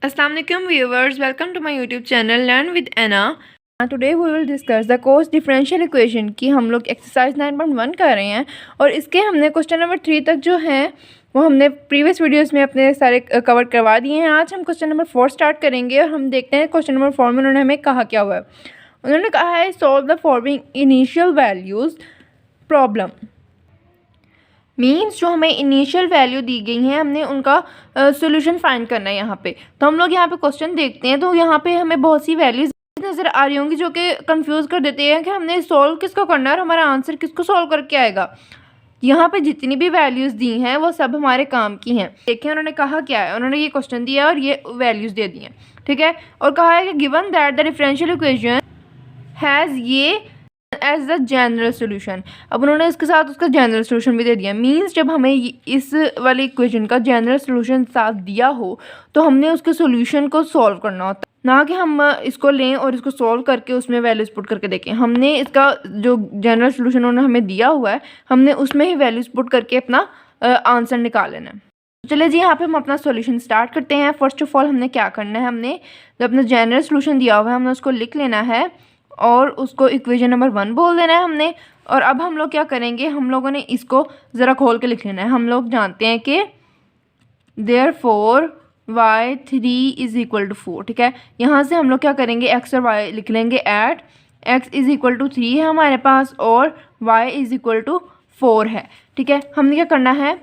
Assalamu alaikum viewers, welcome to my YouTube channel Learn with Anna. Today we will discuss the cos differential equation की हम लोग exercise 9.1 कर रहे हैं और इसके हमने क्वेश्चन नंबर 3 तक जो है वो हमने प्रीवियस वीडियोस में अपने सारे कवर करवा दिए हैं। आज हम क्वेश्चन नंबर 4 स्टार्ट करेंगे और हम देखते हैं क्वेश्चन नंबर 4 में उन्होंने हमें कहा क्या हुआ है। उन्होंने कहा है solve the following initial values problem. Means जो हमें इनिशियल वैल्यू दी गई हैं हमने उनका सॉल्यूशन फाइंड करना है यहाँ पे। तो हम लोग यहाँ पे क्वेश्चन देखते हैं तो यहाँ पे हमें बहुत सी वैल्यूज नज़र आ रही होंगी जो कि कंफ्यूज कर देते हैं कि हमने सॉल्व किसको करना है और हमारा आंसर किसको सॉल्व करके आएगा। यहाँ पे जितनी भी वैल्यूज़ दी हैं वो सब हमारे काम की हैं। देखिए उन्होंने कहा क्या है, उन्होंने ये क्वेश्चन दिया और ये वैल्यूज़ दे दी हैं, ठीक है। और कहा है कि given that the differential equation has ये एज द जनरल सोल्यूशन। अब उन्होंने इसके साथ उसका जनरल सोल्यूशन भी दे दिया। मीन्स जब हमें इस वाली इक्वेशन का जनरल सोल्यूशन साथ दिया हो तो हमने उसके सोल्यूशन को सॉल्व करना होता है, ना कि हम इसको लें और इसको सॉल्व करके उसमें वैल्यूज पुट करके देखें। हमने इसका जो जनरल सोल्यूशन उन्होंने हमें दिया हुआ है हमने उसमें ही वैल्यूज पुट करके अपना आंसर निकाल लेना है। चलिए जी यहाँ पे हम अपना सॉल्यूशन स्टार्ट करते हैं। फर्स्ट ऑफ ऑल हमने क्या करना है, हमने जो अपना जनरल सोल्यूशन दिया हुआ है हमने उसको लिख लेना है और उसको इक्वेशन नंबर 1 बोल देना है हमने। और अब हम लोग क्या करेंगे, हम लोगों ने इसको ज़रा खोल के लिख लेना है। हम लोग जानते हैं कि therefore y3 is equal to 4, ठीक है। यहाँ से हम लोग क्या करेंगे, x और y लिख लेंगे at x is equal to 3 है हमारे पास और y इज़ इक्वल टू 4 है, ठीक है। हमने क्या करना है,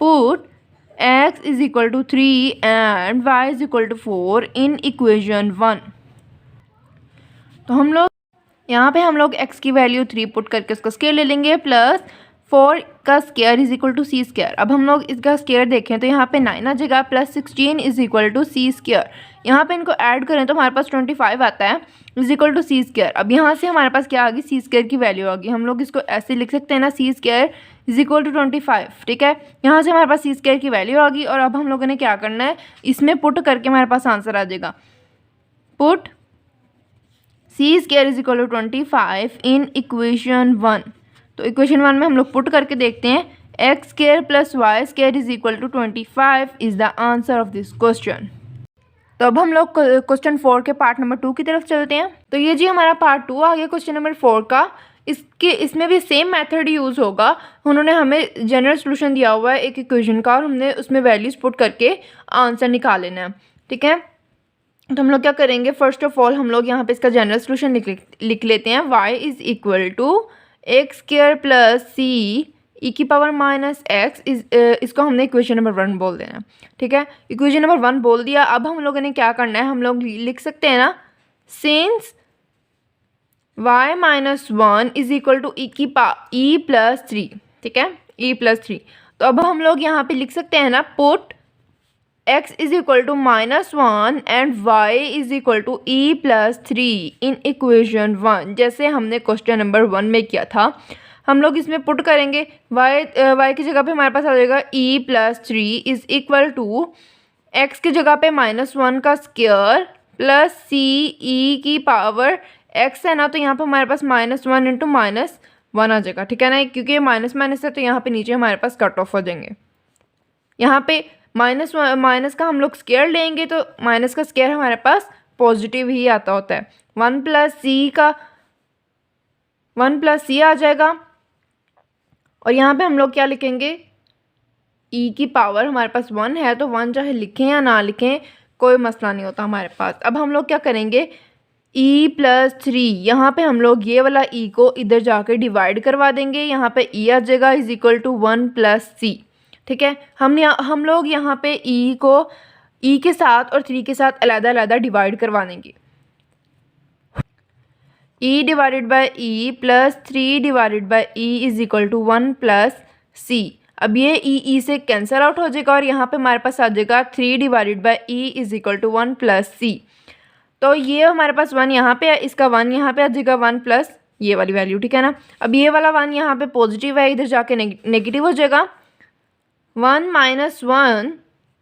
put x is equal to 3 and y is equal to 4 in equation 1। तो हम लोग यहाँ पे हम लोग x की वैल्यू 3 पुट करके उसका स्क्वायर ले लेंगे प्लस 4 का square is equal to C square. अब हम लोग इसका स्क्वायर देखें तो यहाँ पे 9 आ जाएगा plus 16 is equal to C square. यहाँ पे इनको ऐड करें तो हमारे पास 25 आता है is equal to C square. अब यहाँ से हमारे पास क्या आ गई, सी स्क्वायर की वैल्यू आ गई। हम लोग इसको ऐसे लिख सकते हैं ना, सी स्क्वायर इज इक्वल टू 25, ठीक है। यहाँ से हमारे पास सी स्क्वायर की वैल्यू आ गई और अब हम लोगों ने क्या करना है, इसमें पुट करके हमारे पास आंसर आ जाएगा। Put C square is equal to 25 in equation 1। तो इक्वेशन 1 में हम लोग पुट करके देखते हैं, x square plus y square is equal to 25 is the answer of this question. तो अब हम लोग क्वेश्चन 4 के पार्ट नंबर 2 की तरफ चलते हैं। तो ये जी हमारा पार्ट 2 आ गया क्वेश्चन नंबर 4 का। इसमें भी सेम मेथड यूज़ होगा। उन्होंने हमें जनरल सोल्यूशन दिया हुआ है एक इक्वेशन का और हमने उसमें वैल्यूज पुट करके आंसर निकाल लेना है, ठीक है। तो हम लोग क्या करेंगे, फर्स्ट ऑफ ऑल हम लोग यहाँ पे इसका जनरल सोल्यूशन लिख लेते हैं। y is equal to x square plus C e की पावर माइनस एक्स इसको हमने इक्वेशन नंबर 1 बोल देना, ठीक है। इक्वेशन नंबर 1 बोल दिया। अब हम लोगों ने क्या करना है, हम लोग लिख सकते हैं ना, since y minus 1 is equal to e plus 3, ठीक है, ई प्लस 3। तो अब हम लोग यहाँ पे लिख सकते हैं ना, put x is equal to -1 and y is equal to e plus 3 in equation 1, जैसे हमने क्वेश्चन नंबर 1 में किया था। हम लोग इसमें पुट करेंगे y की जगह पे हमारे पास आ जाएगा e plus 3 is equal to x की जगह पे -1 का स्क्वायर प्लस सी ई की पावर x है ना, तो यहाँ पे हमारे पास -1 इंटू -1 आ जाएगा, ठीक है ना, क्योंकि माइनस माइनस है तो यहाँ पे नीचे हमारे पास कट ऑफ हो जाएंगे। यहाँ पे माइनस का हम लोग स्क्वायर लेंगे तो माइनस का स्क्वायर हमारे पास पॉजिटिव ही आता होता है। 1 प्लस सी आ जाएगा और यहाँ पे हम लोग क्या लिखेंगे, ई की पावर हमारे पास 1 है तो 1 चाहे लिखें या ना लिखें कोई मसला नहीं होता हमारे पास। अब हम लोग क्या करेंगे, ई प्लस 3 यहाँ पे हम लोग ये वाला ई को इधर जाके डिवाइड करवा देंगे। यहाँ पे ई आ जाएगा इज इक्वल टू 1 प्लस सी, ठीक है। हम लोग यहाँ पे ई को ई के साथ और 3 के साथ अलग अलग डिवाइड करवा देंगे। E divided by e plus 3 divided by e is equal to 1 plus C. अब ये ई से कैंसिल आउट हो जाएगा और यहाँ पे हमारे पास आ जाएगा 3 divided by e is equal to 1 plus C. तो ये हमारे पास 1 यहाँ पे है, इसका 1 यहाँ पे आ जाएगा 1 प्लस ये वाली वैल्यू, ठीक है ना। अब ये वाला 1 यहाँ पे पॉजिटिव है, इधर जाके नेगेटिव हो जाएगा। 1 minus 1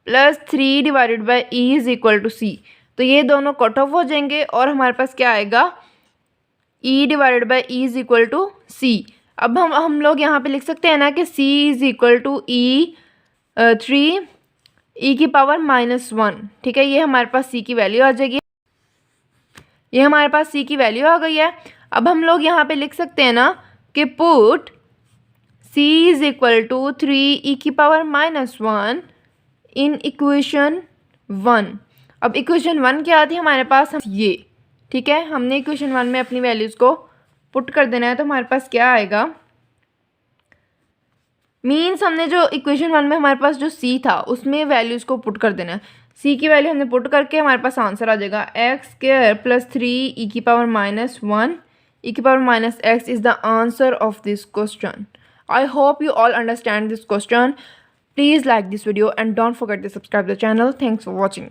plus 3 divided by e is equal to C. तो ये दोनों कट ऑफ हो जाएंगे और हमारे पास क्या आएगा, e divided by e is equal to C. अब हम लोग यहाँ पे लिख सकते हैं ना कि सी is equal to E 3 e की पावर -1, ठीक है। ये हमारे पास सी की वैल्यू आ जाएगी, ये हमारे पास सी की वैल्यू आ गई है। अब हम लोग यहाँ पे लिख सकते हैं ना कि put C is equal to 3 e की पावर -1 इन इक्वेशन 1। अब इक्वेशन 1 क्या आती है हमारे पास, ये, ठीक है। हमने इक्वेशन 1 में अपनी वैल्यूज़ को पुट कर देना है, तो हमारे पास क्या आएगा, मीन्स हमने जो इक्वेशन 1 में हमारे पास जो सी था उसमें वैल्यूज़ को पुट कर देना है। सी की वैल्यू हमने पुट करके हमारे पास आंसर आ जाएगा x² + 3 ई की पावर -1 ई की power -x is the answer of this question. I hope you all understand this question. Please like this video and don't forget to subscribe the channel. Thanks for watching.